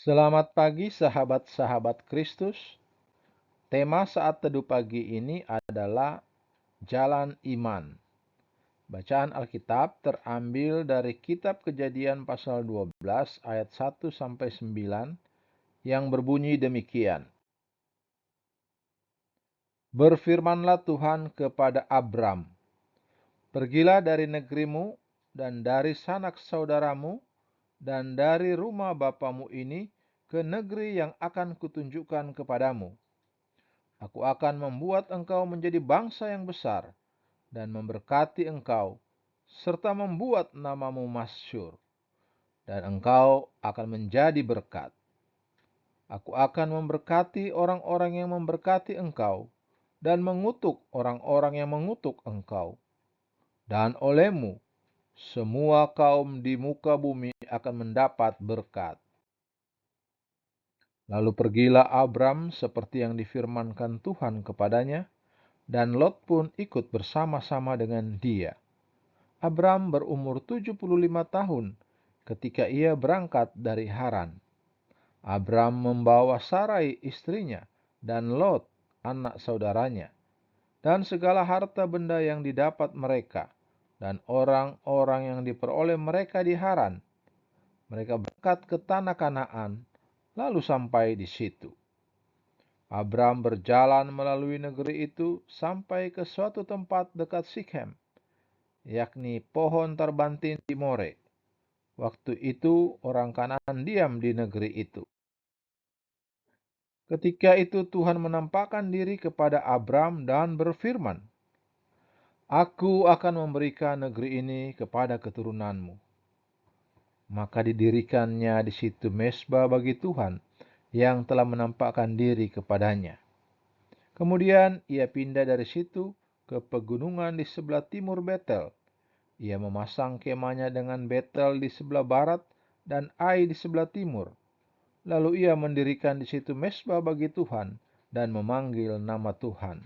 Selamat pagi sahabat-sahabat Kristus. Tema saat teduh pagi ini adalah Jalan Iman. Bacaan Alkitab terambil dari kitab Kejadian pasal 12 ayat 1 sampai 9 yang berbunyi demikian. Berfirmanlah Tuhan kepada Abram, "Pergilah dari negerimu dan dari sanak saudaramu dan dari rumah bapamu ini ke negeri yang akan kutunjukkan kepadamu. Aku akan membuat engkau menjadi bangsa yang besar dan memberkati engkau, serta membuat namamu masyhur, dan engkau akan menjadi berkat. Aku akan memberkati orang-orang yang memberkati engkau, dan mengutuk orang-orang yang mengutuk engkau. Dan olehmu, semua kaum di muka bumi akan mendapat berkat." Lalu pergilah Abram seperti yang difirmankan Tuhan kepadanya, dan Lot pun ikut bersama-sama dengan dia. Abram berumur 75 tahun ketika ia berangkat dari Haran. Abram membawa Sarai istrinya dan Lot anak saudaranya, dan segala harta benda yang didapat mereka, dan orang-orang yang diperoleh mereka di Haran. Mereka berangkat ke tanah Kanaan, lalu sampai di situ. Abram berjalan melalui negeri itu sampai ke suatu tempat dekat Sikhem, yakni pohon terbantin di More. Waktu itu orang Kanaan diam di negeri itu. Ketika itu Tuhan menampakkan diri kepada Abram dan berfirman, "Aku akan memberikan negeri ini kepada keturunanmu." Maka didirikannya di situ mezbah bagi Tuhan yang telah menampakkan diri kepadanya. Kemudian ia pindah dari situ ke pegunungan di sebelah timur Betel. Ia memasang kemahnya dengan Betel di sebelah barat dan Ai di sebelah timur. Lalu ia mendirikan di situ mezbah bagi Tuhan dan memanggil nama Tuhan.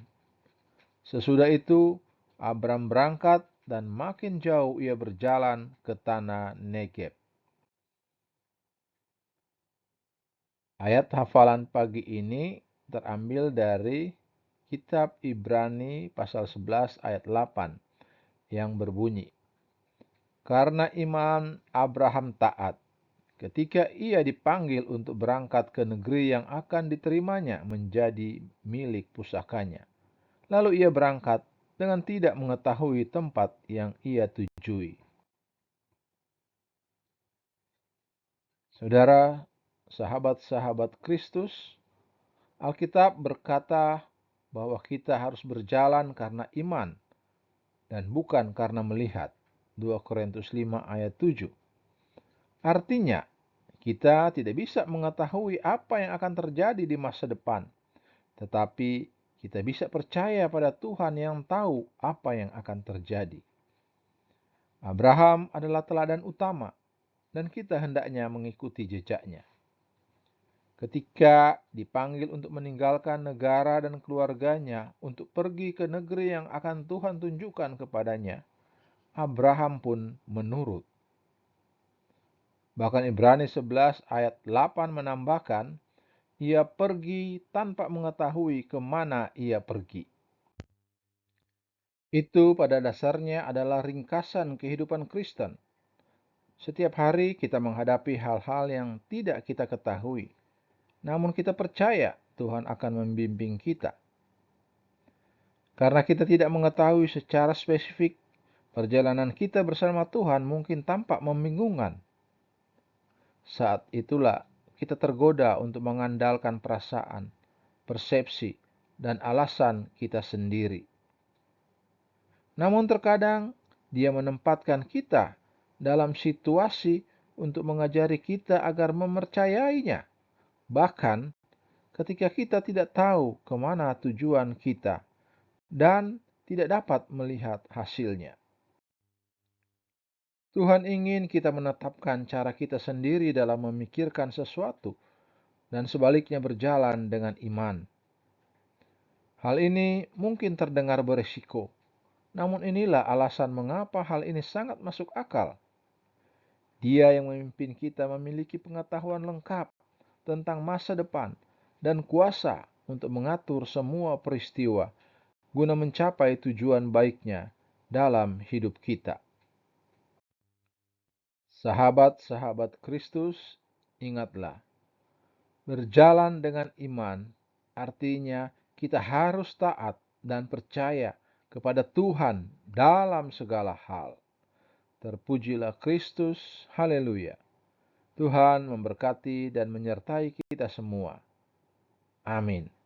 Sesudah itu Abram berangkat dan makin jauh ia berjalan ke tanah Negeb. Ayat hafalan pagi ini terambil dari kitab Ibrani pasal 11 ayat 8 yang berbunyi, "Karena iman Abraham taat ketika ia dipanggil untuk berangkat ke negeri yang akan diterimanya menjadi milik pusakanya. Lalu ia berangkat dengan tidak mengetahui tempat yang ia tujui." Saudara, sahabat-sahabat Kristus, Alkitab berkata bahwa kita harus berjalan karena iman dan bukan karena melihat. 2 Korintus 5 ayat 7. Artinya, kita tidak bisa mengetahui apa yang akan terjadi di masa depan, tetapi kita bisa percaya pada Tuhan yang tahu apa yang akan terjadi. Abraham adalah teladan utama, dan kita hendaknya mengikuti jejaknya. Ketika dipanggil untuk meninggalkan negara dan keluarganya untuk pergi ke negeri yang akan Tuhan tunjukkan kepadanya, Abraham pun menurut. Bahkan Ibrani 11 ayat 8 menambahkan, ia pergi tanpa mengetahui kemana ia pergi. Itu pada dasarnya adalah ringkasan kehidupan Kristen. Setiap hari kita menghadapi hal-hal yang tidak kita ketahui, namun kita percaya Tuhan akan membimbing kita. Karena kita tidak mengetahui secara spesifik, perjalanan kita bersama Tuhan mungkin tampak membingungkan. Saat itulah kita tergoda untuk mengandalkan perasaan, persepsi, dan alasan kita sendiri. Namun terkadang Dia menempatkan kita dalam situasi untuk mengajari kita agar mempercayainya. Bahkan ketika kita tidak tahu kemana tujuan kita dan tidak dapat melihat hasilnya. Tuhan ingin kita menetapkan cara kita sendiri dalam memikirkan sesuatu dan sebaliknya berjalan dengan iman. Hal ini mungkin terdengar berisiko, namun inilah alasan mengapa hal ini sangat masuk akal. Dia yang memimpin kita memiliki pengetahuan lengkap tentang masa depan dan kuasa untuk mengatur semua peristiwa guna mencapai tujuan baiknya dalam hidup kita. Sahabat-sahabat Kristus, ingatlah, berjalan dengan iman artinya kita harus taat dan percaya kepada Tuhan dalam segala hal. Terpujilah Kristus, haleluya. Tuhan memberkati dan menyertai kita semua. Amin.